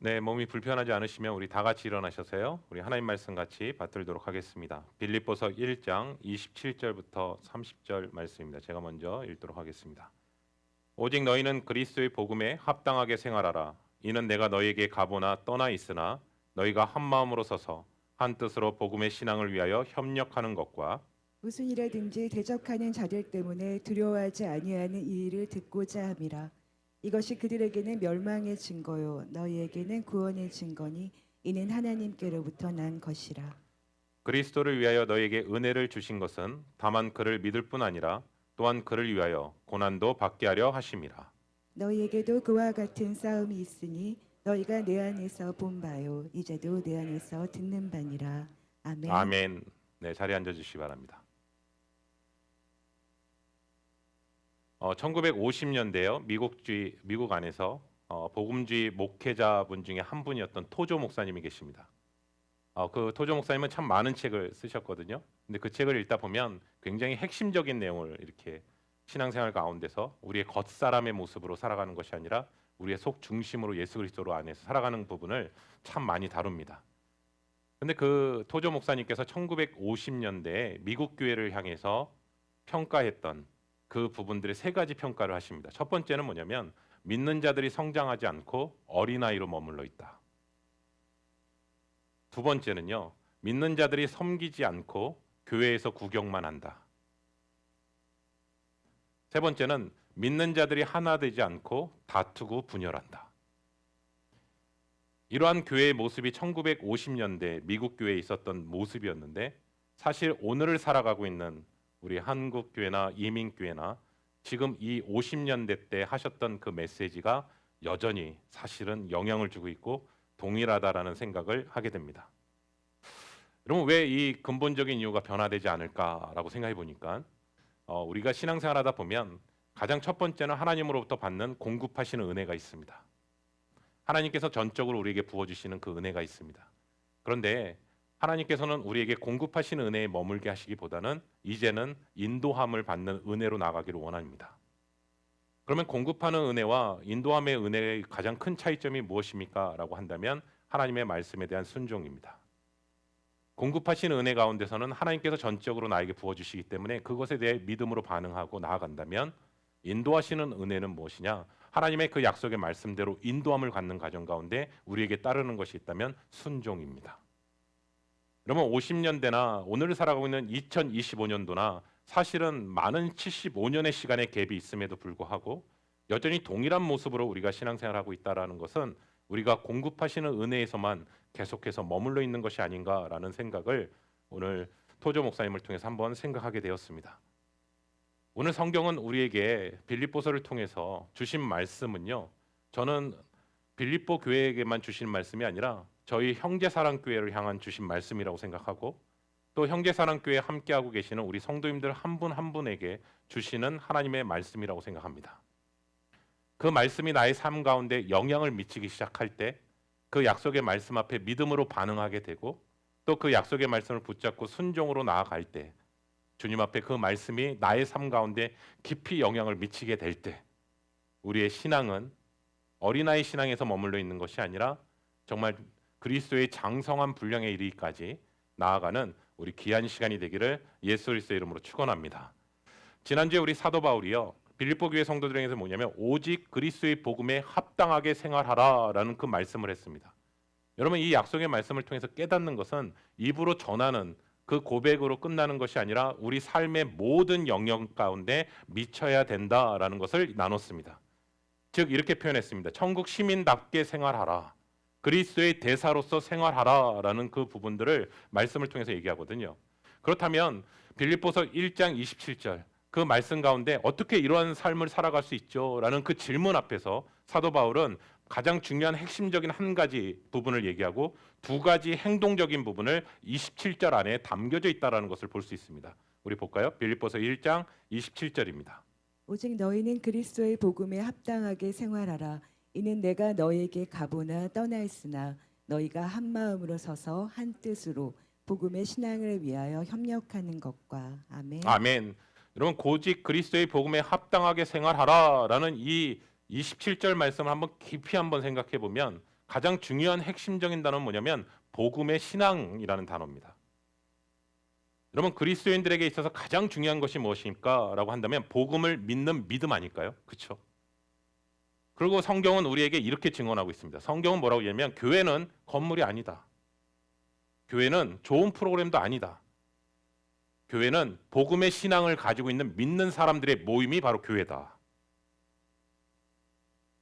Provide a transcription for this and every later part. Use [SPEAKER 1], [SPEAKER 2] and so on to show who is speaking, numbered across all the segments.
[SPEAKER 1] 네, 몸이 불편하지 않으시면 우리 다 같이 일어나셔서요. 우리 하나님 말씀 같이 받들도록 하겠습니다. 빌립보서 1장 27절부터 30절 말씀입니다. 제가 먼저 읽도록 하겠습니다. 오직 너희는 그리스도의 복음에 합당하게 생활하라. 이는 내가 너희에게 가보나 떠나 있으나 너희가 한 마음으로 서서 한 뜻으로 복음의 신앙을 위하여 협력하는 것과
[SPEAKER 2] 무슨 일이든지 대적하는 자들 때문에 두려워하지 아니하는 이 일을 듣고자 함이라. 이것이 그들에게는 멸망의 증거요 너희에게는 구원의 증거니 이는 하나님께로부터 난 것이라.
[SPEAKER 1] 그리스도를 위하여 너희에게 은혜를 주신 것은 다만 그를 믿을 뿐 아니라 또한 그를 위하여 고난도 받게 하려 하심이라.
[SPEAKER 2] 너희에게도 그와 같은 싸움이 있으니 너희가 내 안에서 본 바요 이제도 내 안에서 듣는 바니라. 아멘.
[SPEAKER 1] 아멘. 네, 자리에 앉아 주시기 바랍니다. 1950년대요. 미국 안에서 복음주의 목회자분 중에 한 분이었던 토조 목사님이 계십니다. 그 토조 목사님은 참 많은 책을 쓰셨거든요. 근데 그 책을 읽다 보면 굉장히 핵심적인 내용을 이렇게 신앙생활 가운데서 우리의 겉사람의 모습으로 살아가는 것이 아니라 우리의 속 중심으로 예수 그리스도로 안에서 살아가는 부분을 참 많이 다룹니다. 근데 그 토조 목사님께서 1950년대에 미국 교회를 향해서 평가했던 그 부분들의 세 가지 평가를 하십니다. 첫 번째는 뭐냐면 믿는 자들이 성장하지 않고 어린아이로 머물러 있다. 두 번째는요, 믿는 자들이 섬기지 않고 교회에서 구경만 한다. 세 번째는 믿는 자들이 하나 되지 않고 다투고 분열한다. 이러한 교회의 모습이 1950년대 미국 교회에 있었던 모습이었는데 사실 오늘을 살아가고 있는 우리 한국 교회나 이민 교회나 지금 이 50년대 때 하셨던 그 메시지가 여전히 사실은 영향을 주고 있고 동일하다라는 생각을 하게 됩니다. 여러분, 왜 이 근본적인 이유가 변화되지 않을까라고 생각해 보니까 우리가 신앙생활하다 보면 가장 첫 번째는 하나님으로부터 받는 공급하시는 은혜가 있습니다. 하나님께서 전적으로 우리에게 부어주시는 그 은혜가 있습니다. 그런데 하나님께서는 우리에게 공급하시는 은혜에 머물게 하시기보다는 이제는 인도함을 받는 은혜로 나가기를 원합니다. 그러면 공급하는 은혜와 인도함의 은혜의 가장 큰 차이점이 무엇입니까? 라고 한다면 하나님의 말씀에 대한 순종입니다. 공급하시는 은혜 가운데서는 하나님께서 전적으로 나에게 부어주시기 때문에 그것에 대해 믿음으로 반응하고 나아간다면 인도하시는 은혜는 무엇이냐? 하나님의 그 약속의 말씀대로 인도함을 갖는 과정 가운데 우리에게 따르는 것이 있다면 순종입니다. 그러면 50년대나 오늘 살아가고 있는 2025년도나 사실은 많은 75년의 시간의 갭이 있음에도 불구하고 여전히 동일한 모습으로 우리가 신앙생활하고 있다는 것은 우리가 공급하시는 은혜에서만 계속해서 머물러 있는 것이 아닌가라는 생각을 오늘 토조 목사님을 통해서 한번 생각하게 되었습니다. 오늘 성경은 우리에게 빌립보서를 통해서 주신 말씀은요, 저는 빌립보 교회에게만 주신 말씀이 아니라 저희 형제사랑교회를 향한 주신 말씀이라고 생각하고 또 형제사랑교회에 함께하고 계시는 우리 성도님들 한 분 한 분에게 주시는 하나님의 말씀이라고 생각합니다. 그 말씀이 나의 삶 가운데 영향을 미치기 시작할 때 그 약속의 말씀 앞에 믿음으로 반응하게 되고 또 그 약속의 말씀을 붙잡고 순종으로 나아갈 때 주님 앞에 그 말씀이 나의 삶 가운데 깊이 영향을 미치게 될 때 우리의 신앙은 어린아이 신앙에서 머물러 있는 것이 아니라 정말 그리스도의 장성한 분량에 이르기까지 나아가는 우리 귀한 시간이 되기를 예수 그리스도의 이름으로 축원합니다. 지난주에 우리 사도 바울이요, 빌립보 교회 성도들에게서 뭐냐면 오직 그리스도의 복음에 합당하게 생활하라라는 그 말씀을 했습니다. 여러분, 이 약속의 말씀을 통해서 깨닫는 것은 입으로 전하는 그 고백으로 끝나는 것이 아니라 우리 삶의 모든 영역 가운데 미쳐야 된다라는 것을 나눴습니다. 즉 이렇게 표현했습니다. 천국 시민답게 생활하라. 그리스도의 대사로서 생활하라라는 그 부분들을 말씀을 통해서 얘기하거든요. 그렇다면 빌립보서 1장 27절 그 말씀 가운데 어떻게 이러한 삶을 살아갈 수 있죠? 라는 그 질문 앞에서 사도 바울은 가장 중요한 핵심적인 한 가지 부분을 얘기하고 두 가지 행동적인 부분을 27절 안에 담겨져 있다는 것을 볼 수 있습니다. 우리 볼까요? 빌립보서 1장 27절입니다.
[SPEAKER 2] 오직 너희는 그리스도의 복음에 합당하게 생활하라. 이는 내가 너희에게 가보나 떠나 있으나 너희가 한 마음으로 서서 한 뜻으로 복음의 신앙을 위하여 협력하는 것과. 아멘.
[SPEAKER 1] 아멘. 여러분, 오직 그리스도의 복음에 합당하게 생활하라라는 이 27절 말씀을 한번 깊이 한번 생각해 보면 가장 중요한 핵심적인 단어는 뭐냐면 복음의 신앙이라는 단어입니다. 여러분 그리스도인들에게 있어서 가장 중요한 것이 무엇입니까? 라고 한다면 복음을 믿는 믿음 아닐까요? 그렇죠? 그리고 성경은 우리에게 이렇게 증언하고 있습니다. 성경은 뭐라고 얘기하면 교회는 건물이 아니다. 교회는 좋은 프로그램도 아니다. 교회는 복음의 신앙을 가지고 있는 믿는 사람들의 모임이 바로 교회다.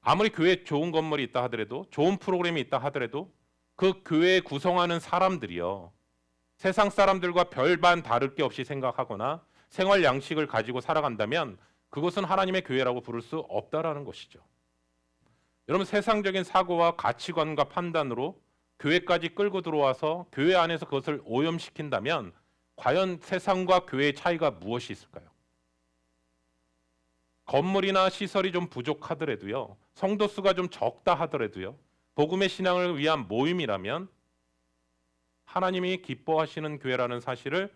[SPEAKER 1] 아무리 교회에 좋은 건물이 있다 하더라도 좋은 프로그램이 있다 하더라도 그 교회에 구성하는 사람들이요. 세상 사람들과 별반 다를 게 없이 생각하거나 생활 양식을 가지고 살아간다면 그것은 하나님의 교회라고 부를 수 없다라는 것이죠. 여러분 세상적인 사고와 가치관과 판단으로 교회까지 끌고 들어와서 교회 안에서 그것을 오염시킨다면 과연 세상과 교회의 차이가 무엇이 있을까요? 건물이나 시설이 좀 부족하더라도요. 성도 수가 좀 적다 하더라도요. 복음의 신앙을 위한 모임이라면 하나님이 기뻐하시는 교회라는 사실을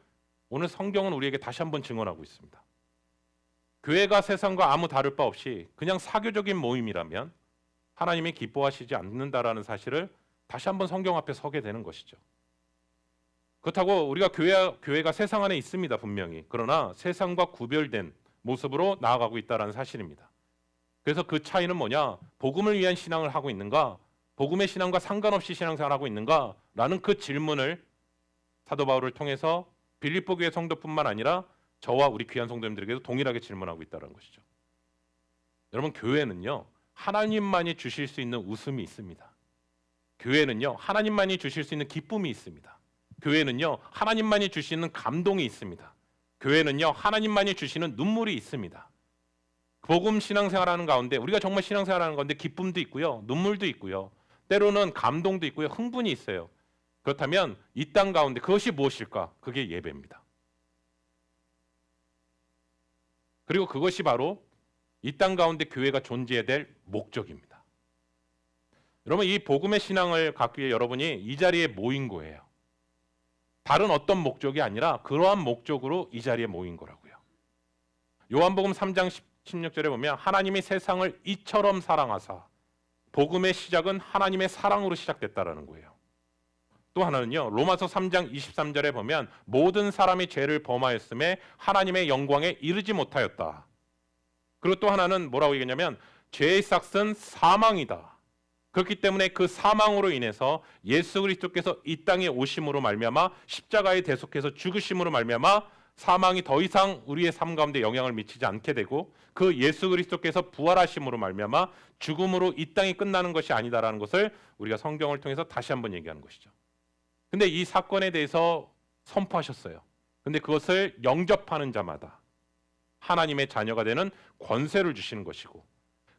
[SPEAKER 1] 오늘 성경은 우리에게 다시 한번 증언하고 있습니다. 교회가 세상과 아무 다를 바 없이 그냥 사교적인 모임이라면 하나님이 기뻐하시지 않는다라는 사실을 다시 한번 성경 앞에 서게 되는 것이죠. 그렇다고 우리가 교회가 세상 안에 있습니다. 분명히. 그러나 세상과 구별된 모습으로 나아가고 있다는 사실입니다. 그래서 그 차이는 뭐냐? 복음을 위한 신앙을 하고 있는가? 복음의 신앙과 상관없이 신앙생활을 하고 있는가? 라는 그 질문을 사도 바울을 통해서 빌립보 교회 성도뿐만 아니라 저와 우리 귀한 성도님들에게도 동일하게 질문하고 있다는 것이죠. 여러분 교회는요. 하나님만이 주실 수 있는 웃음이 있습니다. 교회는요. 하나님만이 주실 수 있는 기쁨이 있습니다. 교회는요. 하나님만이 주시는 감동이 있습니다. 교회는요. 하나님만이 주시는 눈물이 있습니다. 복음 신앙생활하는 가운데 우리가 정말 신앙생활하는 가운데 기쁨도 있고요. 눈물도 있고요. 때로는 감동도 있고요. 흥분이 있어요. 그렇다면 이 땅 가운데 그것이 무엇일까? 그게 예배입니다. 그리고 그것이 바로 이 땅 가운데 교회가 존재해야 될 목적입니다. 여러분 이 복음의 신앙을 갖기 위해 여러분이 이 자리에 모인 거예요. 다른 어떤 목적이 아니라 그러한 목적으로 이 자리에 모인 거라고요. 요한복음 3장 16절에 보면 하나님이 세상을 이처럼 사랑하사 복음의 시작은 하나님의 사랑으로 시작됐다라는 거예요. 또 하나는요. 로마서 3장 23절에 보면 모든 사람이 죄를 범하였음에 하나님의 영광에 이르지 못하였다. 그리고 또 하나는 뭐라고 얘기했냐면 죄의 삭은 사망이다. 그렇기 때문에 그 사망으로 인해서 예수 그리스도께서 이 땅에 오심으로 말미암아 십자가에 대속해서 죽으심으로 말미암아 사망이 더 이상 우리의 삶 가운데 영향을 미치지 않게 되고 그 예수 그리스도께서 부활하심으로 말미암아 죽음으로 이 땅이 끝나는 것이 아니다라는 것을 우리가 성경을 통해서 다시 한번 얘기하는 것이죠. 근데 이 사건에 대해서 선포하셨어요. 근데 그것을 영접하는 자마다 하나님의 자녀가 되는 권세를 주시는 것이고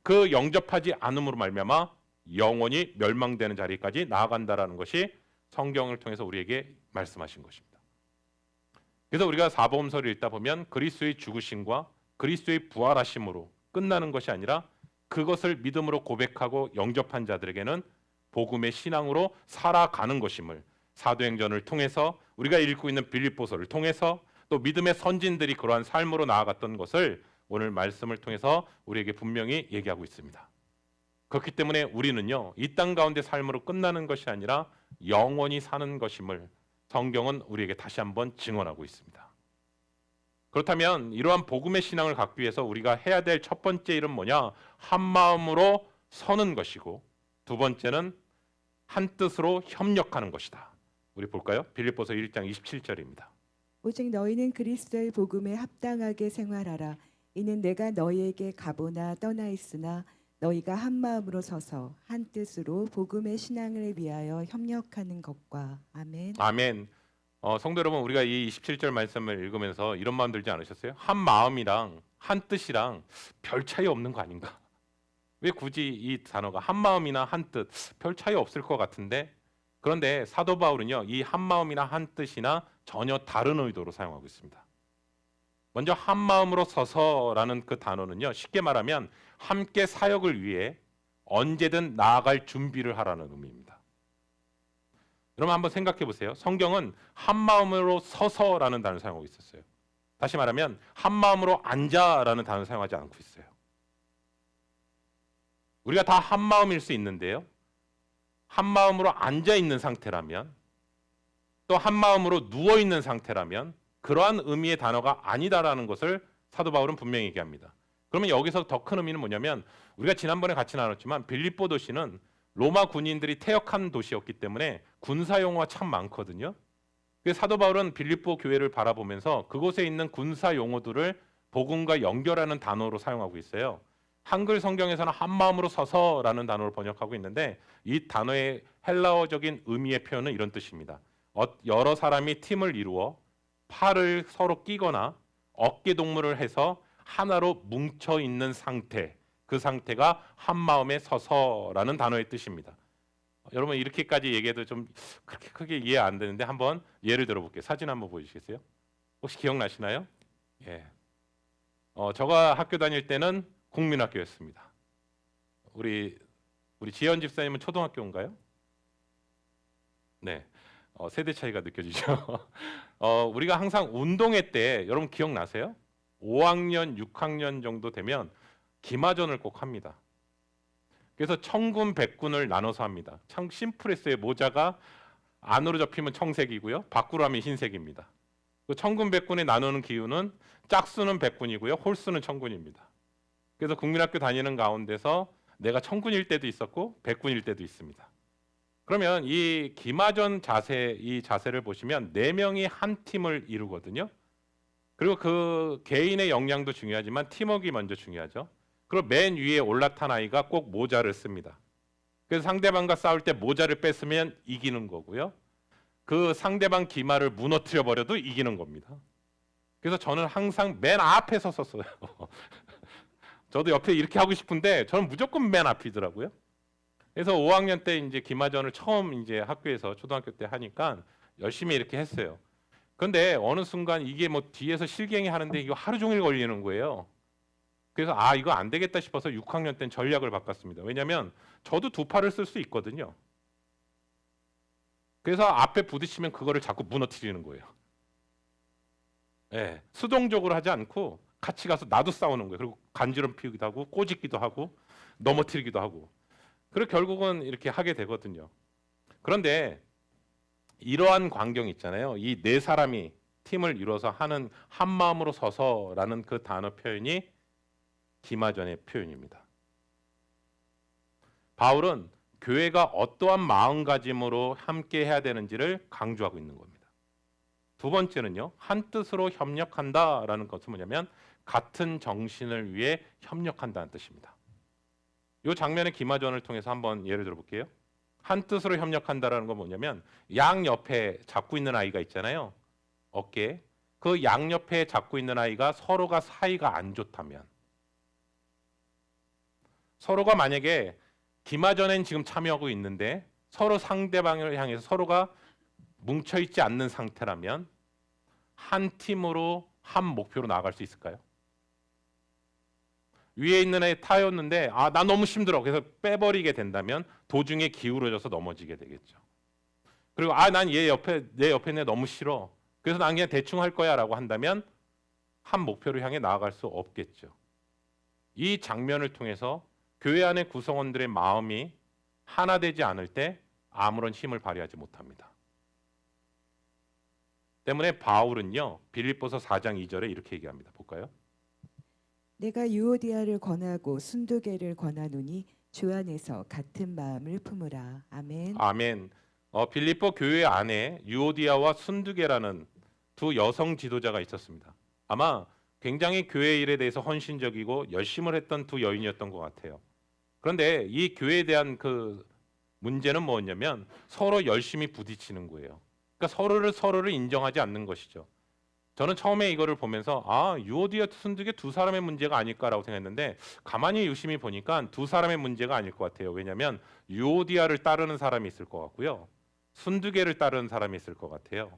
[SPEAKER 1] 그 영접하지 않음으로 말미암아 영원히 멸망되는 자리까지 나아간다라는 것이 성경을 통해서 우리에게 말씀하신 것입니다. 그래서 우리가 사복음서를 읽다 보면 그리스도의 죽으심과 그리스도의 부활하심으로 끝나는 것이 아니라 그것을 믿음으로 고백하고 영접한 자들에게는 복음의 신앙으로 살아가는 것임을 사도행전을 통해서 우리가 읽고 있는 빌립보서를 통해서 또 믿음의 선진들이 그러한 삶으로 나아갔던 것을 오늘 말씀을 통해서 우리에게 분명히 얘기하고 있습니다. 그렇기 때문에 우리는요. 이 땅 가운데 삶으로 끝나는 것이 아니라 영원히 사는 것임을 성경은 우리에게 다시 한번 증언하고 있습니다. 그렇다면 이러한 복음의 신앙을 갖기 위해서 우리가 해야 될 첫 번째 일은 뭐냐? 한 마음으로 서는 것이고 두 번째는 한 뜻으로 협력하는 것이다. 우리 볼까요? 빌립보서 1장 27절입니다.
[SPEAKER 2] 오직 너희는 그리스도의 복음에 합당하게 생활하라. 이는 내가 너희에게 가보나 떠나 있으나 너희가 한 마음으로 서서 한 뜻으로 복음의 신앙을 위하여 협력하는 것과. 아멘.
[SPEAKER 1] 아멘. 성도 여러분, 우리가 이 27절 말씀을 읽으면서 이런 마음 들지 않으셨어요? 한 마음이랑 한 뜻이랑 별 차이 없는 거 아닌가? 왜 굳이 이 단어가 한 마음이나 한 뜻 별 차이 없을 것 같은데 그런데 사도 바울은요. 이 한 마음이나 한 뜻이나 전혀 다른 의도로 사용하고 있습니다. 먼저 한 마음으로 서서라는 그 단어는요. 쉽게 말하면 함께 사역을 위해 언제든 나아갈 준비를 하라는 의미입니다. 여러분 한번 생각해 보세요. 성경은 한 마음으로 서서라는 단어를 사용하고 있었어요. 다시 말하면 한 마음으로 앉아라는 단어를 사용하지 않고 있어요. 우리가 다 한 마음일 수 있는데요. 한 마음으로 앉아 있는 상태라면, 또 한 마음으로 누워 있는 상태라면 그러한 의미의 단어가 아니다라는 것을 사도 바울은 분명히 얘기합니다. 그러면 여기서 더 큰 의미는 뭐냐면, 우리가 지난번에 같이 나눴지만 빌립보 도시는 로마 군인들이 퇴역한 도시였기 때문에 군사 용어가 참 많거든요. 그래서 사도 바울은 빌립보 교회를 바라보면서 그곳에 있는 군사 용어들을 복음과 연결하는 단어로 사용하고 있어요. 한글 성경에서는 한 마음으로 서서라는 단어를 번역하고 있는데, 이 단어의 헬라어적인 의미의 표현은 이런 뜻입니다. 여러 사람이 팀을 이루어 팔을 서로 끼거나 어깨 동무를 해서 하나로 뭉쳐 있는 상태, 그 상태가 한 마음에 서서라는 단어의 뜻입니다. 여러분 이렇게까지 얘기해도 좀 그렇게 크게 이해 안 되는데 한번 예를 들어볼게요. 사진 한번 보여주시겠어요? 혹시 기억나시나요? 예. 제가 학교 다닐 때는 국민학교였습니다. 우리 지연 집사님은 초등학교인가요? 네. 세대 차이가 느껴지죠. 우리가 항상 운동회 때 여러분 기억나세요? 5학년, 6학년 정도 되면 기마전을 꼭 합니다. 그래서 청군, 백군을 나눠서 합니다. 참 심플했어요. 모자가 안으로 접히면 청색이고요, 밖으로 하면 흰색입니다. 그 청군, 백군에 나누는 기준은 짝수는 백군이고요, 홀수는 청군입니다. 그래서 국민학교 다니는 가운데서 내가 청군일 때도 있었고 백군일 때도 있습니다. 그러면 이 기마전 자세, 이 자세를 보시면 4명이 한 팀을 이루거든요. 그리고 그 개인의 역량도 중요하지만 팀워크가 먼저 중요하죠. 그리고 맨 위에 올라탄 아이가 꼭 모자를 씁니다. 그래서 상대방과 싸울 때 모자를 뺐으면 이기는 거고요, 그 상대방 기마를 무너뜨려 버려도 이기는 겁니다. 그래서 저는 항상 맨 앞에 섰었어요. 저도 옆에 이렇게 하고 싶은데 저는 무조건 맨 앞이더라고요. 그래서 5학년 때 이제 기마전을 처음 이제 학교에서 초등학교 때 하니까 열심히 이렇게 했어요. 그런데 어느 순간 이게 뭐 뒤에서 실갱이 하는데 이거 하루 종일 걸리는 거예요. 그래서 이거 안 되겠다 싶어서 6학년 때는 전략을 바꿨습니다. 왜냐하면 저도 두 팔을 쓸 수 있거든요. 그래서 앞에 부딪히면 그거를 자꾸 무너뜨리는 거예요. 예, 수동적으로 하지 않고 같이 가서 나도 싸우는 거예요. 그리고 간지럼 피우기도 하고 꼬집기도 하고 넘어뜨리기도 하고. 그리고 결국은 이렇게 하게 되거든요. 그런데 이러한 광경 있잖아요. 이 4사람이 팀을 이뤄서 하는 한 마음으로 서서라는 그 단어 표현이 기마전의 표현입니다. 바울은 교회가 어떠한 마음가짐으로 함께 해야 되는지를 강조하고 있는 겁니다. 두 번째는요, 한 뜻으로 협력한다라는 것은 뭐냐면 같은 정신을 위해 협력한다는 뜻입니다. 이 장면의 기마전을 통해서 한번 예를 들어볼게요. 한 뜻으로 협력한다라는 건 뭐냐면, 양 옆에 잡고 있는 아이가 있잖아요. 어깨. 그 양 옆에 잡고 있는 아이가 서로가 사이가 안 좋다면, 서로가 만약에 기마전엔 지금 참여하고 있는데 서로 상대방을 향해서 서로가 뭉쳐있지 않는 상태라면 한 팀으로 한 목표로 나아갈 수 있을까요? 위에 있는 애 타였는데 나 너무 힘들어. 그래서 빼버리게 된다면 도중에 기울어져서 넘어지게 되겠죠. 그리고 난 내 옆에 있는 애 너무 싫어. 그래서 난 그냥 대충 할 거야 라고 한다면 한 목표를 향해 나아갈 수 없겠죠. 이 장면을 통해서 교회 안의 구성원들의 마음이 하나 되지 않을 때 아무런 힘을 발휘하지 못합니다. 때문에 바울은요, 빌립보서 4장 2절에 이렇게 얘기합니다. 볼까요?
[SPEAKER 2] 내가 유오디아를 권하고 순두개를 권하노니 주 안에서 같은 마음을 품으라. 아멘.
[SPEAKER 1] 아멘. 빌립보 교회 안에 유오디아와 순두개라는 두 여성 지도자가 있었습니다. 아마 굉장히 교회 일에 대해서 헌신적이고 열심을 했던 두 여인이었던 것 같아요. 그런데 이 교회에 대한 그 문제는 뭐였냐면 서로 열심히 부딪히는 거예요. 그러니까 서로를 인정하지 않는 것이죠. 저는 처음에 이거를 보면서 유오디아 순두개 두 사람의 문제가 아닐까라고 생각했는데, 가만히 유심히 보니까 두 사람의 문제가 아닐 것 같아요. 왜냐하면 유오디아를 따르는 사람이 있을 것 같고요, 순두개를 따르는 사람이 있을 것 같아요.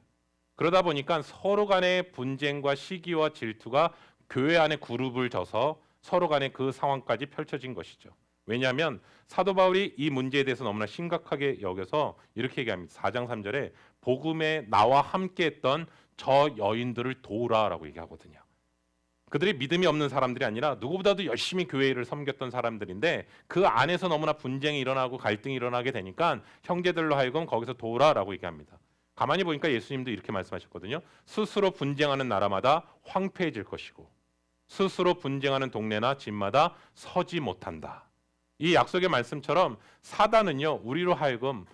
[SPEAKER 1] 그러다 보니까 서로 간의 분쟁과 시기와 질투가 교회 안에 그룹을 져서 서로 간에 그 상황까지 펼쳐진 것이죠. 왜냐하면 사도 바울이 이 문제에 대해서 너무나 심각하게 여겨서 이렇게 얘기합니다. 4장 3절에 복음에 나와 함께했던 저 여인들을 도우라라고 얘기하거든요. 그들이 믿음이 없는 사람들이 아니라 누구보다도 열심히 교회를 섬겼던 사람들인데 그 안에서 너무나 분쟁이 일어나고 갈등이 일어나게 되니까 형제들로 하여금 거기서 도우라라고 얘기합니다. 가만히 보니까 예수님도 이렇게 말씀하셨거든요. 스스로 분쟁하는 나라마다 황폐해질 것이고 스스로 분쟁하는 동네나 집마다 서지 못한다. 이 약속의 말씀처럼 사단은요, 우리로 하여금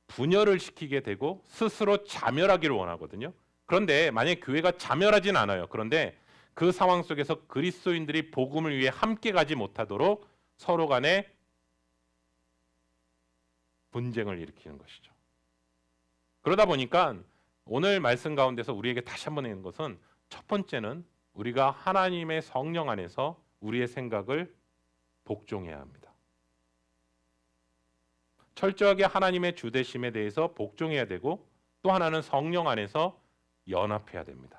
[SPEAKER 1] 분열을 시키게 되고 스스로 자멸하기를 원하거든요. 그런데 만약에 교회가 자멸하진 않아요. 그런데 그 상황 속에서 그리스도인들이 복음을 위해 함께 가지 못하도록 서로 간에 분쟁을 일으키는 것이죠. 그러다 보니까 오늘 말씀 가운데서 우리에게 다시 한번 있는 것은 첫 번째는 우리가 하나님의 성령 안에서 우리의 생각을 복종해야 합니다. 철저하게 하나님의 주되심에 대해서 복종해야 되고 또 하나는 성령 안에서 연합해야 됩니다.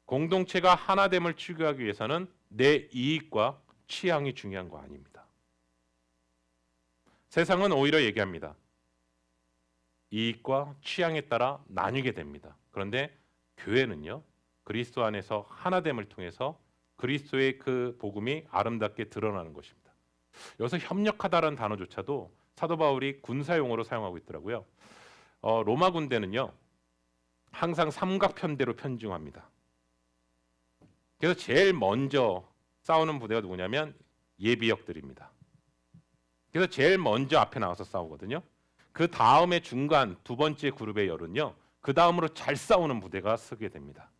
[SPEAKER 1] 공동체가 하나됨을 추구하기 위해서는 내 이익과 취향이 중요한 거 아닙니다. 세상은 오히려 얘기합니다. 이익과 취향에 따라 나뉘게 됩니다. 그런데 교회는요, 그리스도 안에서 하나됨을 통해서 그리스도의 그 복음이 아름답게 드러나는 것입니다. 여기서 협력하다라는 단어조차도 사도 바울이 군사용어로 사용하고 있더라고요. 로마 군대는요, 항상 삼각편대로 편중합니다. 그래서 제일 먼저 싸우는 부대가 누구냐면 예비역들입니다. 그래서 제일 먼저 앞에 나와서 싸우거든요. 그 다음에 중간 두 번째 그룹의 열은요, 그 다음으로 잘 싸우는 부대가 서게 됩니다.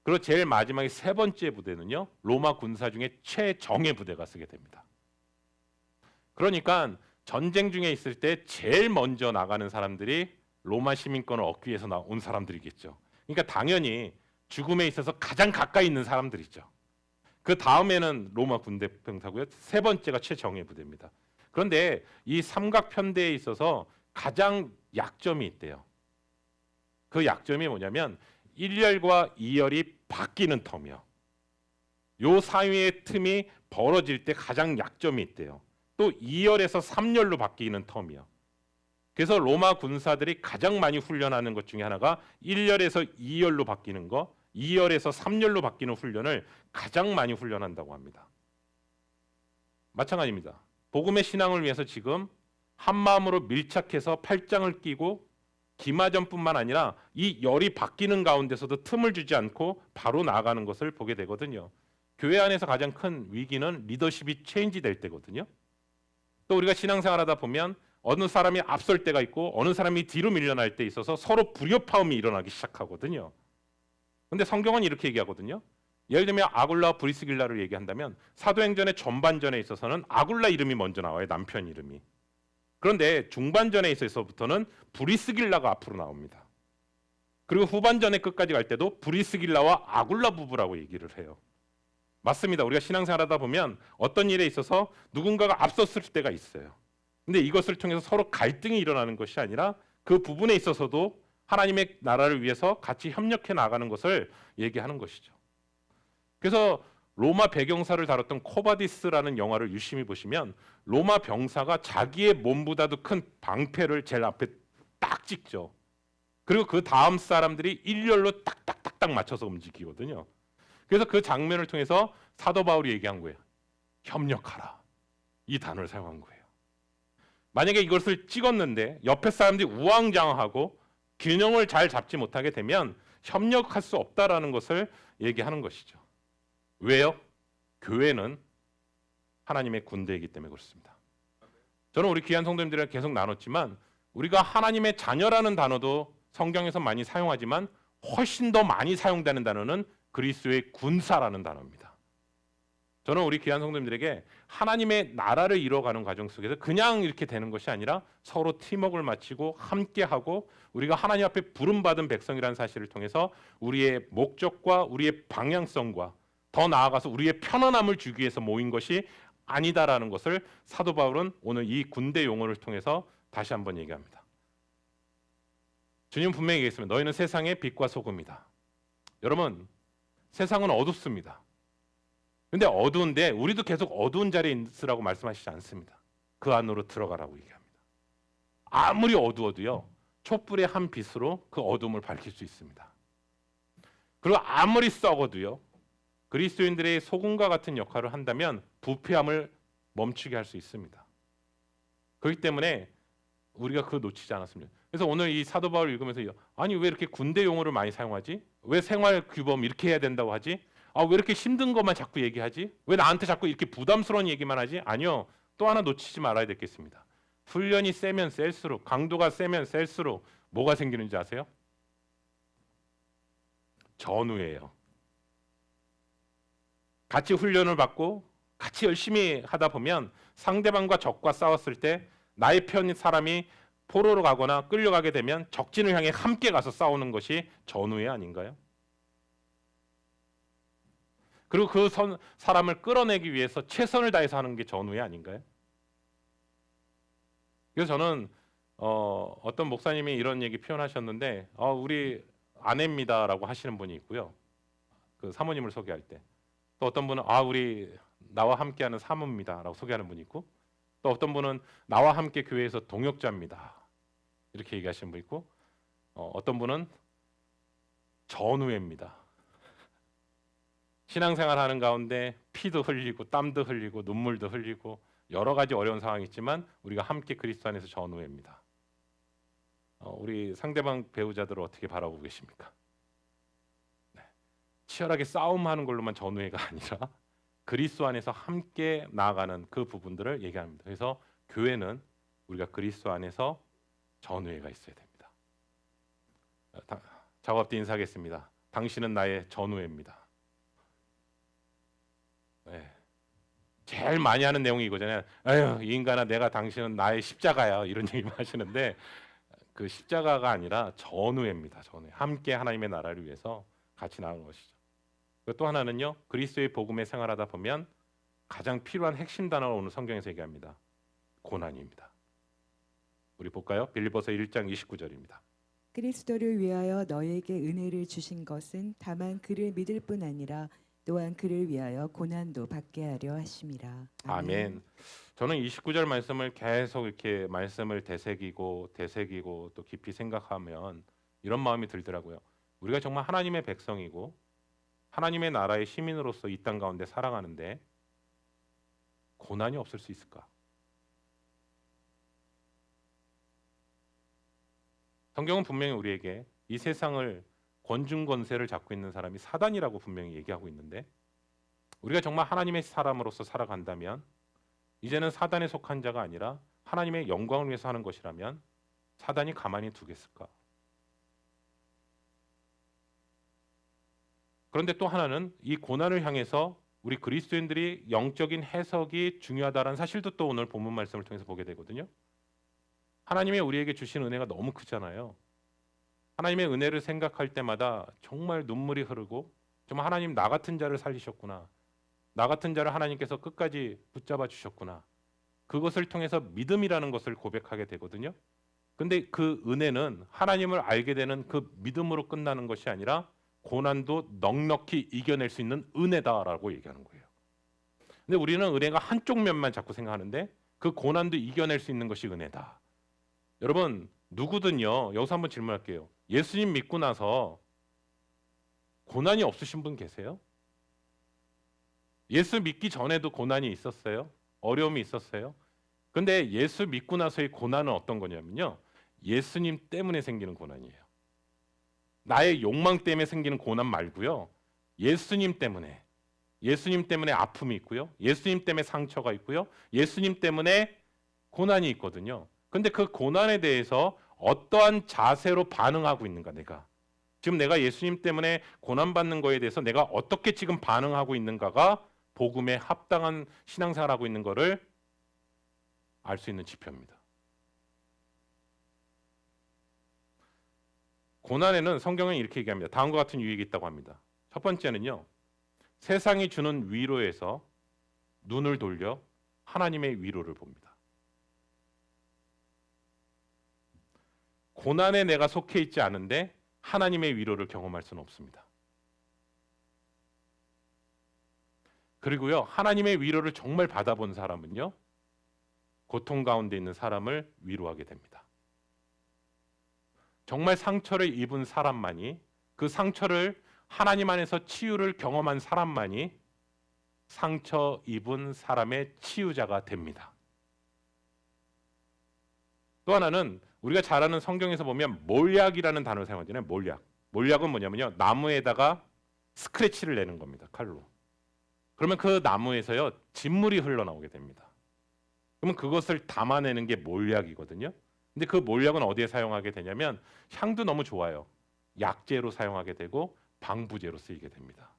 [SPEAKER 1] 그리고 제일 마지막에 세 번째 부대는요, 로마 군사 중에 최정예 부대가 서게 됩니다. 그러니까 전쟁 중에 있을 때 제일 먼저 나가는 사람들이 로마 시민권을 얻기 위해서 온 사람들이겠죠. 그러니까 당연히 죽음에 있어서 가장 가까이 있는 사람들이죠. 그 다음에는 로마 군대 병사고요. 세 번째가 최정예 부대입니다. 그런데 이 삼각편대에 있어서 가장 약점이 있대요. 그 약점이 뭐냐면 1열과 2열이 바뀌는 텀이요. 요 사이의 틈이 벌어질 때 가장 약점이 있대요. 또 2열에서 3열로 바뀌는 텀이요. 그래서 로마 군사들이 가장 많이 훈련하는 것 중에 하나가 1열에서 2열로 바뀌는 거, 2열에서 3열로 바뀌는 훈련을 가장 많이 훈련한다고 합니다. 마찬가지입니다. 복음의 신앙을 위해서 지금 한 마음으로 밀착해서 팔짱을 끼고 기마전뿐만 아니라 이 열이 바뀌는 가운데서도 틈을 주지 않고 바로 나아가는 것을 보게 되거든요. 교회 안에서 가장 큰 위기는 리더십이 체인지될 때거든요. 또 우리가 신앙생활하다 보면 어느 사람이 앞설 때가 있고 어느 사람이 뒤로 밀려날 때 있어서 서로 불협화음이 일어나기 시작하거든요. 근데 성경은 이렇게 얘기하거든요. 예를 들면 아굴라와 브리스길라를 얘기한다면 사도행전의 전반전에 있어서는 아굴라 이름이 먼저 나와요. 남편 이름이. 그런데 중반전에 있어서부터는 브리스길라가 앞으로 나옵니다. 그리고 후반전의 끝까지 갈 때도 브리스길라와 아굴라 부부라고 얘기를 해요. 맞습니다. 우리가 신앙생활하다 보면 어떤 일에 있어서 누군가가 앞섰을 때가 있어요. 근데 이것을 통해서 서로 갈등이 일어나는 것이 아니라 그 부분에 있어서도 하나님의 나라를 위해서 같이 협력해 나가는 것을 얘기하는 것이죠. 그래서 로마 배경사를 다뤘던 코바디스라는 영화를 유심히 보시면 로마 병사가 자기의 몸보다도 큰 방패를 제일 앞에 딱 찍죠. 그리고 그 다음 사람들이 일렬로 딱딱딱딱 맞춰서 움직이거든요. 그래서 그 장면을 통해서 사도 바울이 얘기한 거예요. 협력하라. 이 단어를 사용한 거예요. 만약에 이것을 찍었는데 옆에 사람들이 우왕좌왕하고 균형을 잘 잡지 못하게 되면 협력할 수 없다라는 것을 얘기하는 것이죠. 왜요? 교회는 하나님의 군대이기 때문에 그렇습니다. 저는 우리 귀한 성도님들이랑 계속 나눴지만 우리가 하나님의 자녀라는 단어도 성경에서 많이 사용하지만 훨씬 더 많이 사용되는 단어는 그리스도의 군사라는 단어입니다. 저는 우리 귀한 성도님들에게 하나님의 나라를 이루어가는 과정 속에서 그냥 이렇게 되는 것이 아니라 서로 팀워크를 마치고 함께하고 우리가 하나님 앞에 부름받은 백성이라는 사실을 통해서 우리의 목적과 우리의 방향성과 더 나아가서 우리의 편안함을 주기 위해서 모인 것이 아니다라는 것을 사도 바울은 오늘 이 군대 용어를 통해서 다시 한번 얘기합니다. 주님 분명히 얘기했습니다. 너희는 세상의 빛과 소금이다. 여러분, 세상은 어둡습니다. 근데 어두운데 우리도 계속 어두운 자리에 있으라고 말씀하시지 않습니다. 그 안으로 들어가라고 얘기합니다. 아무리 어두워도요, 촛불의 한 빛으로 그 어둠을 밝힐 수 있습니다. 그리고 아무리 썩어도요. 그리스도인들의 소금과 같은 역할을 한다면 부패함을 멈추게 할 수 있습니다. 그렇기 때문에 우리가 그거 놓치지 않았습니다. 그래서 오늘 이 사도 바울을 읽으면서 아니 왜 이렇게 군대 용어를 많이 사용하지? 왜 생활 규범 이렇게 해야 된다고 하지? 아, 왜 이렇게 힘든 것만 자꾸 얘기하지? 왜 나한테 자꾸 이렇게 부담스러운 얘기만 하지? 아니요. 또 하나 놓치지 말아야 되겠습니다. 훈련이 세면 셀수록, 강도가 세면 셀수록 뭐가 생기는지 아세요? 전우예요. 같이 훈련을 받고 같이 열심히 하다 보면 상대방과 적과 싸웠을 때 나의 편인 사람이 포로로 가거나 끌려가게 되면 적진을 향해 함께 가서 싸우는 것이 전우회 아닌가요? 그리고 그 사람을 끌어내기 위해서 최선을 다해서 하는 게 전우회 아닌가요? 그래서 저는 어떤 목사님이 이런 얘기 표현하셨는데 우리 아내입니다라고 하시는 분이 있고요. 그 사모님을 소개할 때. 또 어떤 분은 우리 나와 함께하는 사모입니다라고 소개하는 분이 있고 또 어떤 분은 나와 함께 교회에서 동역자입니다. 이렇게 얘기하시는 분 있고 어떤 분은 전우회입니다. 신앙생활 하는 가운데 피도 흘리고 땀도 흘리고 눈물도 흘리고 여러 가지 어려운 상황이 있지만 우리가 함께 그리스도 안에서 전우회입니다. 우리 상대방 배우자들을 어떻게 바라보고 계십니까? 네. 치열하게 싸움하는 걸로만 전우회가 아니라 그리스도 안에서 함께 나아가는 그 부분들을 얘기합니다. 그래서 교회는 우리가 그리스도 안에서 전우회가 있어야 됩니다. 작업대 인사하겠습니다. 당신은 나의 전우회입니다. 네. 제일 많이 하는 내용이 이거잖아요. 에휴, 이 인간아, 내가 당신은 나의 십자가야. 이런 얘기만 하시는데 그 십자가가 아니라 전우회입니다. 전우회. 함께 하나님의 나라를 위해서 같이 나아가는 것이죠. 또 하나는요. 그리스도의 복음에 생활하다 보면 가장 필요한 핵심 단어가 오늘 성경에서 얘기합니다. 고난입니다. 우리 볼까요? 빌립보서 1장 29절입니다.
[SPEAKER 2] 그리스도를 위하여 너에게 은혜를 주신 것은 다만 그를 믿을 뿐 아니라 또한 그를 위하여 고난도 받게 하려 하심이라.
[SPEAKER 1] 아멘. 저는 29절 말씀을 계속 이렇게 말씀을 되새기고 또 깊이 생각하면 이런 마음이 들더라고요. 우리가 정말 하나님의 백성이고 하나님의 나라의 시민으로서 이 땅 가운데 살아가는데 고난이 없을 수 있을까? 성경은 분명히 우리에게 이 세상을 권중 권세를 잡고 있는 사람이 사단이라고 분명히 얘기하고 있는데 우리가 정말 하나님의 사람으로서 살아간다면 이제는 사단에 속한 자가 아니라 하나님의 영광을 위해서 하는 것이라면 사단이 가만히 두겠을까? 그런데 또 하나는 이 고난을 향해서 우리 그리스도인들이 영적인 해석이 중요하다는 사실도 또 오늘 본문 말씀을 통해서 보게 되거든요. 하나님의 우리에게 주신 은혜가 너무 크잖아요. 하나님의 은혜를 생각할 때마다 정말 눈물이 흐르고 정말 하나님 나 같은 자를 살리셨구나. 나 같은 자를 하나님께서 끝까지 붙잡아 주셨구나. 그것을 통해서 믿음이라는 것을 고백하게 되거든요. 근데 그 은혜는 하나님을 알게 되는 그 믿음으로 끝나는 것이 아니라 고난도 넉넉히 이겨낼 수 있는 은혜다라고 얘기하는 거예요. 근데 우리는 은혜가 한쪽 면만 자꾸 생각하는데 그 고난도 이겨낼 수 있는 것이 은혜다. 여러분 누구든요. 여기서 한번 질문할게요. 예수님 믿고 나서 고난이 없으신 분 계세요? 예수 믿기 전에도 고난이 있었어요? 어려움이 있었어요? 근데 예수 믿고 나서의 고난은 어떤 거냐면요. 예수님 때문에 생기는 고난이에요. 나의 욕망 때문에 생기는 고난 말고요. 예수님 때문에 아픔이 있고요. 예수님 때문에 상처가 있고요. 예수님 때문에 고난이 있거든요. 근데 그 고난에 대해서 어떠한 자세로 반응하고 있는가 내가. 지금 내가 예수님 때문에 고난받는 거에 대해서 내가 어떻게 지금 반응하고 있는가가 복음에 합당한 신앙생활하고 있는 거를 알 수 있는 지표입니다. 고난에는 성경은 이렇게 얘기합니다. 다음과 같은 유익이 있다고 합니다. 첫 번째는요. 세상이 주는 위로에서 눈을 돌려 하나님의 위로를 봅니다. 고난에 내가 속해 있지 않은데 하나님의 위로를 경험할 수는 없습니다. 그리고요. 하나님의 위로를 정말 받아본 사람은요. 고통 가운데 있는 사람을 위로하게 됩니다. 정말 상처를 입은 사람만이 그 상처를 하나님 안에서 치유를 경험한 사람만이 상처 입은 사람의 치유자가 됩니다. 또 하나는 우리가 잘 아는 성경에서 보면 몰약이라는 단어를 사용하잖아요. 몰약. 몰약은 뭐냐면요. 나무에다가 스크래치를 내는 겁니다. 칼로. 그러면 그 나무에서요. 진물이 흘러나오게 됩니다. 그러면 그것을 담아내는 게 몰약이거든요. 근데 그 몰약은 어디에 사용하게 되냐면 향도 너무 좋아요. 약재로 사용하게 되고 방부제로 쓰이게 됩니다.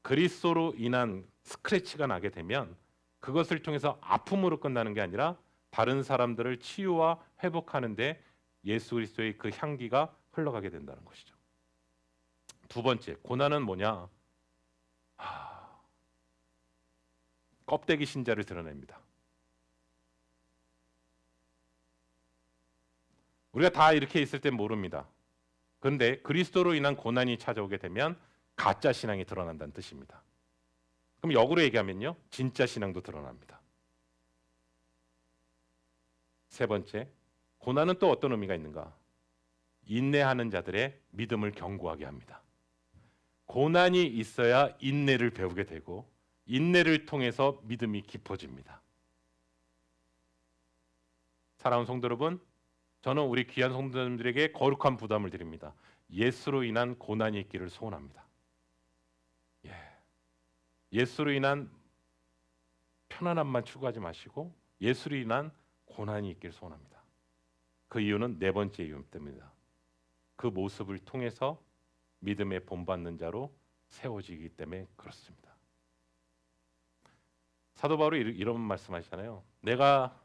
[SPEAKER 1] 그리스도로 인한 스크래치가 나게 되면 그것을 통해서 아픔으로 끝나는 게 아니라 다른 사람들을 치유와 회복하는데 예수 그리스도의 그 향기가 흘러가게 된다는 것이죠. 두 번째, 고난은 뭐냐? 껍데기 신자를 드러냅니다. 우리가 다 이렇게 있을 땐 모릅니다. 그런데 그리스도로 인한 고난이 찾아오게 되면 가짜 신앙이 드러난다는 뜻입니다. 그럼 역으로 얘기하면요. 진짜 신앙도 드러납니다. 세 번째, 고난은 또 어떤 의미가 있는가? 인내하는 자들의 믿음을 견고하게 합니다. 고난이 있어야 인내를 배우게 되고 인내를 통해서 믿음이 깊어집니다. 사랑하는 성도 여러분, 저는 우리 귀한 성도님들에게 거룩한 부담을 드립니다. 예수로 인한 고난이 있기를 소원합니다. 예수로 인한 편안함만 추구하지 마시고 예수로 인한 고난이 있기를 소원합니다. 그 이유는 네 번째 이유 때문입니다. 그 모습을 통해서 믿음에 본받는 자로 세워지기 때문에 그렇습니다. 사도 바울이 이런 말씀하시잖아요. 내가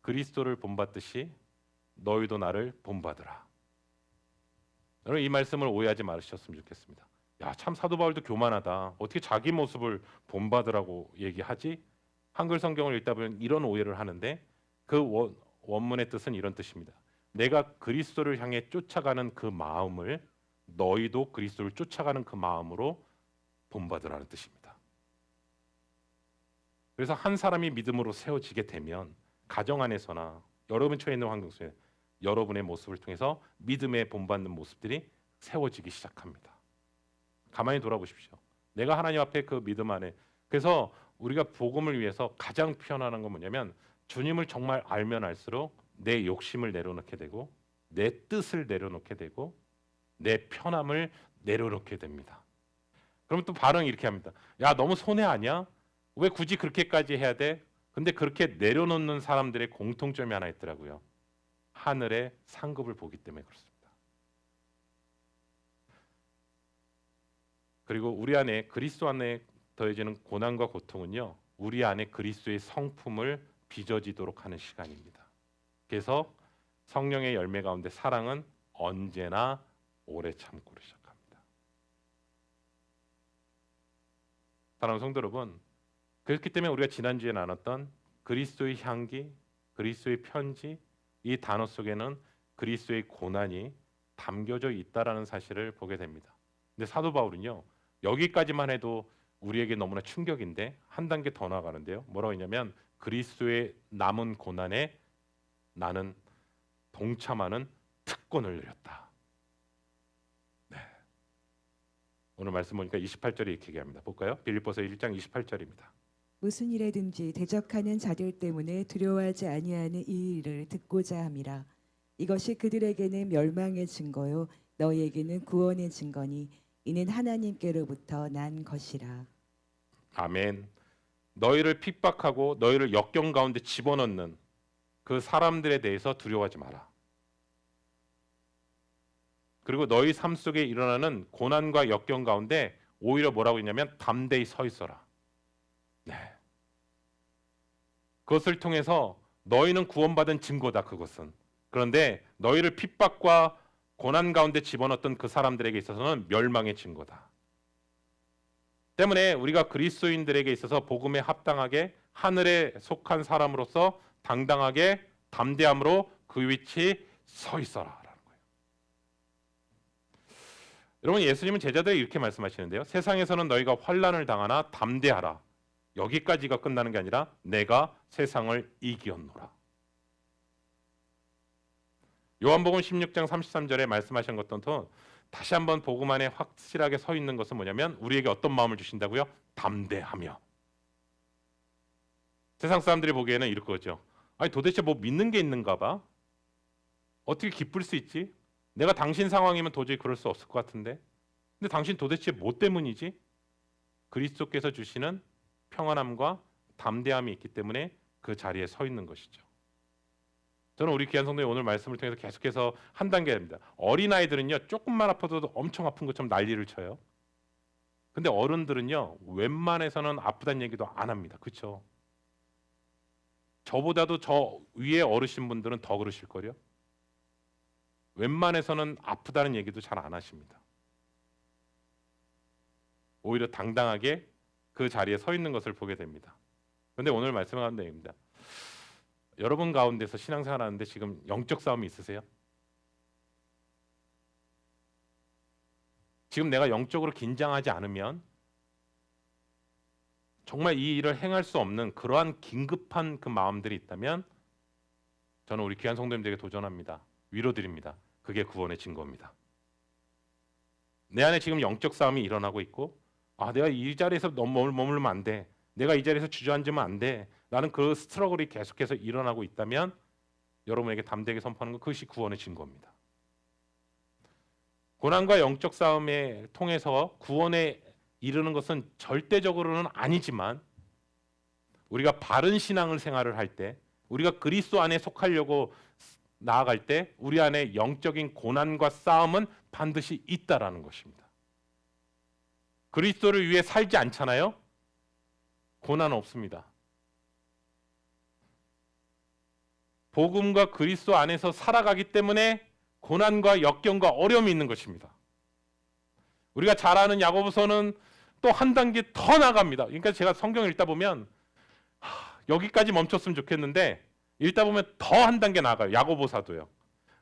[SPEAKER 1] 그리스도를 본받듯이 너희도 나를 본받으라. 여러분 이 말씀을 오해하지 마셨으면 좋겠습니다. 야, 참 사도 바울도 교만하다. 어떻게 자기 모습을 본받으라고 얘기하지? 한글 성경을 읽다 보면 이런 오해를 하는데 그 원문의 뜻은 이런 뜻입니다. 내가 그리스도를 향해 쫓아가는 그 마음을 너희도 그리스도를 쫓아가는 그 마음으로 본받으라는 뜻입니다. 그래서 한 사람이 믿음으로 세워지게 되면 가정 안에서나 여러분 처해 있는 환경 속에 여러분의 모습을 통해서 믿음에 본받는 모습들이 세워지기 시작합니다. 가만히 돌아보십시오. 내가 하나님 앞에 그 믿음 안에 그래서 우리가 복음을 위해서 가장 표현하는 건 뭐냐면 주님을 정말 알면 알수록 내 욕심을 내려놓게 되고 내 뜻을 내려놓게 되고 내 편함을 내려놓게 됩니다. 그럼 또 반응이 이렇게 합니다. 야, 너무 손해 아니야? 왜 굳이 그렇게까지 해야 돼? 근데 그렇게 내려놓는 사람들의 공통점이 하나 있더라고요. 하늘의 상급을 보기 때문에 그렇습니다. 그리고 우리 안에 그리스도 안에 더해지는 고난과 고통은요. 우리 안에 그리스도의 성품을 빚어지도록 하는 시간입니다. 그래서 성령의 열매 가운데 사랑은 언제나 오래 참고를 시작합니다. 사랑하는 성도 여러분, 그렇기 때문에 우리가 지난주에 나눴던 그리스도의 향기, 그리스도의 편지 이 단어 속에는 그리스도의 고난이 담겨져 있다라는 사실을 보게 됩니다. 근데 사도 바울은요. 여기까지만 해도 우리에게 너무나 충격인데 한 단계 더 나아가는데요. 뭐라고 했냐면 그리스도의 남은 고난에 나는 동참하는 특권을 누렸다. 네. 오늘 말씀 보니까 28절에 이렇게 얘기합니다. 볼까요? 빌립보서 1장 28절입니다.
[SPEAKER 2] 무슨 일에든지 대적하는 자들 때문에 두려워하지 아니하는 이 일을 듣고자 함이라. 이것이 그들에게는 멸망의 증거요 너희에게는 구원의 증거니 이는 하나님께로부터 난 것이라.
[SPEAKER 1] 아멘. 너희를 핍박하고 너희를 역경 가운데 집어넣는 그 사람들에 대해서 두려워하지 마라. 그리고 너희 삶 속에 일어나는 고난과 역경 가운데 오히려 뭐라고 했냐면 담대히 서 있어라. 네. 그것을 통해서 너희는 구원받은 증거다. 그것은. 그런데 너희를 핍박과 고난 가운데 집어넣었던 그 사람들에게 있어서는 멸망의 증거다. 때문에 우리가 그리스도인들에게 있어서 복음에 합당하게 하늘에 속한 사람으로서 당당하게 담대함으로 그 위치 서 있어라. 여러분 예수님은 제자들에게 이렇게 말씀하시는데요. 세상에서는 너희가 환난을 당하나 담대하라. 여기까지가 끝나는 게 아니라 내가 세상을 이기었노라. 요한복음 16장 33절에 말씀하신 것처럼 다시 한번 복음 안에 확실하게 서 있는 것은 뭐냐면 우리에게 어떤 마음을 주신다고요? 담대하며. 세상 사람들이 보기에는 이럴 거죠. 아니 도대체 뭐 믿는 게 있는가 봐. 어떻게 기쁠 수 있지? 내가 당신 상황이면 도저히 그럴 수 없을 것 같은데. 근데 당신 도대체 뭐 때문이지? 그리스도께서 주시는 평안함과 담대함이 있기 때문에 그 자리에 서 있는 것이죠. 저는 우리 귀한 성도님 오늘 말씀을 통해서 계속해서 한 단계 합니다. 어린아이들은요 조금만 아파도 엄청 아픈 것처럼 난리를 쳐요. 근데 어른들은요 웬만해서는 아프다는 얘기도 안 합니다. 그렇죠? 저보다도 저 위에 어르신분들은 더 그러실걸요. 웬만해서는 아프다는 얘기도 잘 안 하십니다. 오히려 당당하게 그 자리에 서 있는 것을 보게 됩니다. 그런데 오늘 말씀하는 내용입니다. 여러분 가운데서 신앙생활 하는데 지금 영적 싸움이 있으세요? 지금 내가 영적으로 긴장하지 않으면 정말 이 일을 행할 수 없는 그러한 긴급한 그 마음들이 있다면 저는 우리 귀한 성도님들에게 도전합니다. 위로드립니다. 그게 구원의 증거입니다. 내 안에 지금 영적 싸움이 일어나고 있고 내가 이 자리에서 너무 머물면 안 돼. 내가 이 자리에서 주저앉으면 안 돼. 나는 그 스트러글이 계속해서 일어나고 있다면 여러분에게 담대하게 선포하는 것 그것이 구원의 증거입니다. 고난과 영적 싸움에 통해서 구원에 이르는 것은 절대적으로는 아니지만 우리가 바른 신앙을 생활을 할 때 우리가 그리스도 안에 속하려고 나아갈 때 우리 안에 영적인 고난과 싸움은 반드시 있다라는 것입니다. 그리스도를 위해 살지 않잖아요. 고난은 없습니다. 복음과 그리스도 안에서 살아가기 때문에 고난과 역경과 어려움이 있는 것입니다. 우리가 잘 아는 야고보서는 또 한 단계 더 나갑니다. 그러니까 제가 성경을 읽다 보면 여기까지 멈췄으면 좋겠는데 읽다 보면 더 한 단계 나가요. 야고보사도요.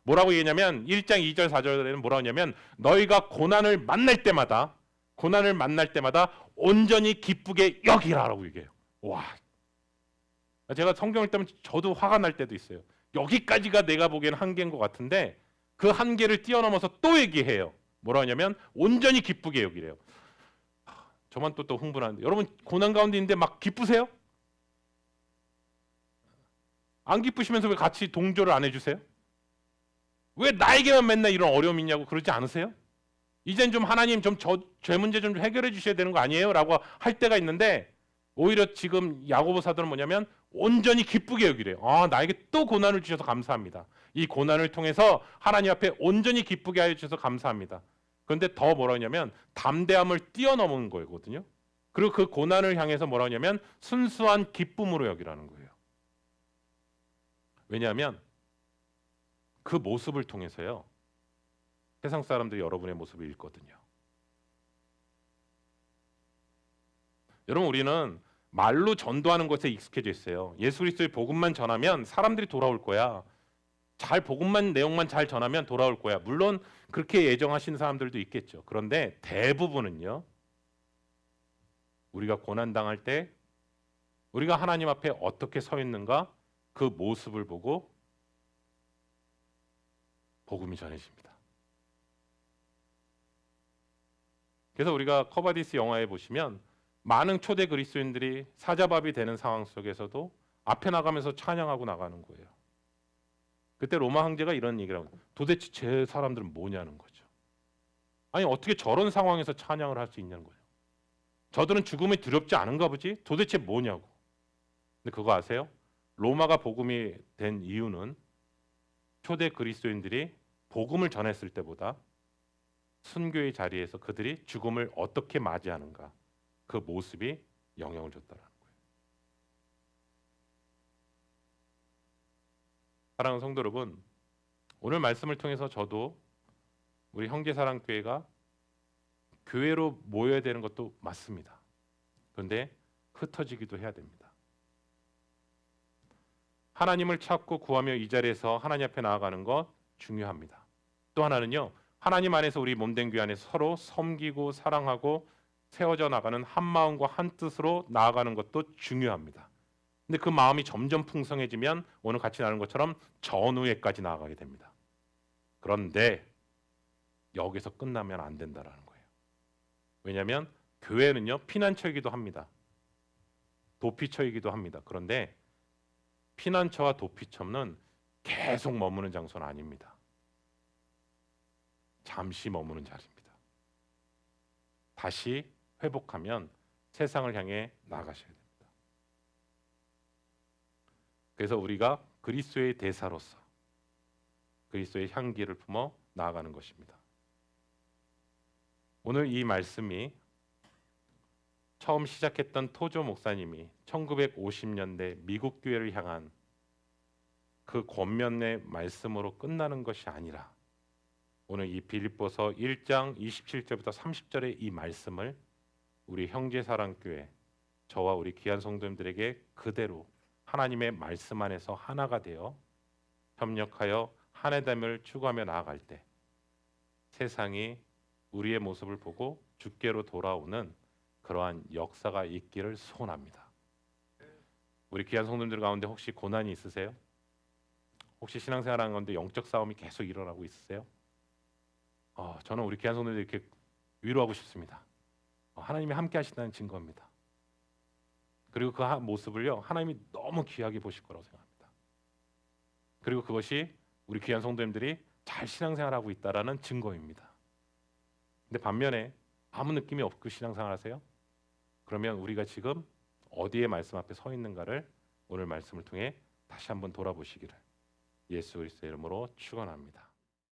[SPEAKER 1] 뭐라고 얘기냐면 1장 2절 4절에는 뭐라고 하냐면 너희가 고난을 만날 때마다 온전히 기쁘게 여기라라고 얘기해요. 와, 제가 성경을 읽다 보면 저도 화가 날 때도 있어요. 여기까지가 내가 보기에는 한계인 것 같은데 그 한계를 뛰어넘어서 또 얘기해요. 뭐라고 하냐면 온전히 기쁘게 여기래요. 저만 또 흥분하는데 여러분 고난 가운데 있는데 막 기쁘세요? 안 기쁘시면서 왜 같이 동조를 안 해주세요? 왜 나에게만 맨날 이런 어려움이 있냐고 그러지 않으세요? 이젠 좀 하나님 좀 죄 문제 좀 해결해 주셔야 되는 거 아니에요? 라고 할 때가 있는데 오히려 지금 야고보 사도는 뭐냐면 온전히 기쁘게 여기래요. 나에게 또 고난을 주셔서 감사합니다. 이 고난을 통해서 하나님 앞에 온전히 기쁘게 하여 주셔서 감사합니다. 그런데 더 뭐라 하냐면 담대함을 뛰어넘은 거거든요. 그리고 그 고난을 향해서 뭐라 하냐면 순수한 기쁨으로 여기라는 거예요. 왜냐하면 그 모습을 통해서요. 세상 사람들이 여러분의 모습을 읽거든요. 여러분 우리는 말로 전도하는 것에 익숙해져 있어요. 예수 그리스도의 복음만 전하면 사람들이 돌아올 거야. 복음만 내용만 잘 전하면 돌아올 거야. 물론 그렇게 예정하시는 사람들도 있겠죠. 그런데 대부분은요. 우리가 고난당할 때 우리가 하나님 앞에 어떻게 서 있는가 그 모습을 보고 복음이 전해집니다. 그래서 우리가 커바디스 영화에 보시면 많은 초대 그리스도인들이 사자밥이 되는 상황 속에서도 앞에 나가면서 찬양하고 나가는 거예요. 그때 로마 황제가 이런 얘기를 합니다. 도대체 제 사람들은 뭐냐는 거죠. 아니 어떻게 저런 상황에서 찬양을 할 수 있냐는 거예요. 저들은 죽음이 두렵지 않은가 보지? 도대체 뭐냐고. 근데 그거 아세요? 로마가 복음이 된 이유는 초대 그리스도인들이 복음을 전했을 때보다 순교의 자리에서 그들이 죽음을 어떻게 맞이하는가 그 모습이 영향을 줬다라는 거예요. 사랑하는 성도 여러분, 오늘 말씀을 통해서 저도 우리 형제사랑교회가 교회로 모여야 되는 것도 맞습니다. 그런데 흩어지기도 해야 됩니다. 하나님을 찾고 구하며 이 자리에서 하나님 앞에 나아가는 것 중요합니다. 또 하나는요. 하나님 안에서 우리 몸된 교회 안에서 서로 섬기고 사랑하고 세워져 나가는 한 마음과 한 뜻으로 나아가는 것도 중요합니다. 근데 그 마음이 점점 풍성해지면 오늘 같이 나눈 것처럼 전후회까지 나아가게 됩니다. 그런데 여기서 끝나면 안 된다라는 거예요. 왜냐하면 교회는요 피난처이기도 합니다. 도피처이기도 합니다. 그런데 피난처와 도피처는 계속 머무는 장소는 아닙니다. 잠시 머무는 자리입니다. 다시 회복하면 세상을 향해 나가셔야 됩니다. 그래서 우리가 그리스도의 대사로서 그리스도의 향기를 품어 나아가는 것입니다. 오늘 이 말씀이 처음 시작했던 토조 목사님이 1950년대 미국 교회를 향한 그 권면의 말씀으로 끝나는 것이 아니라 오늘 이 빌립보서 1장 27절부터 30절의 이 말씀을 우리 형제사랑교회 저와 우리 귀한 성도님들에게 그대로 하나님의 말씀 안에서 하나가 되어 협력하여 하나됨을 추구하며 나아갈 때 세상이 우리의 모습을 보고 주께로 돌아오는 그러한 역사가 있기를 소원합니다. 우리 귀한 성도님들 가운데 혹시 고난이 있으세요? 혹시 신앙생활하는 건데 영적 싸움이 계속 일어나고 있으세요? 저는 우리 귀한 성도님들 이렇게 위로하고 싶습니다. 하나님이 함께 하신다는 증거입니다. 그리고 그 모습을요 하나님이 너무 귀하게 보실 거라고 생각합니다. 그리고 그것이 우리 귀한 성도님들이 잘 신앙생활하고 있다라는 증거입니다. 근데 반면에 아무 느낌이 없고 신앙생활 하세요? 그러면 우리가 지금 어디에 말씀 앞에 서 있는가를 오늘 말씀을 통해 다시 한번 돌아보시기를 예수 그리스도의 이름으로 축원합니다.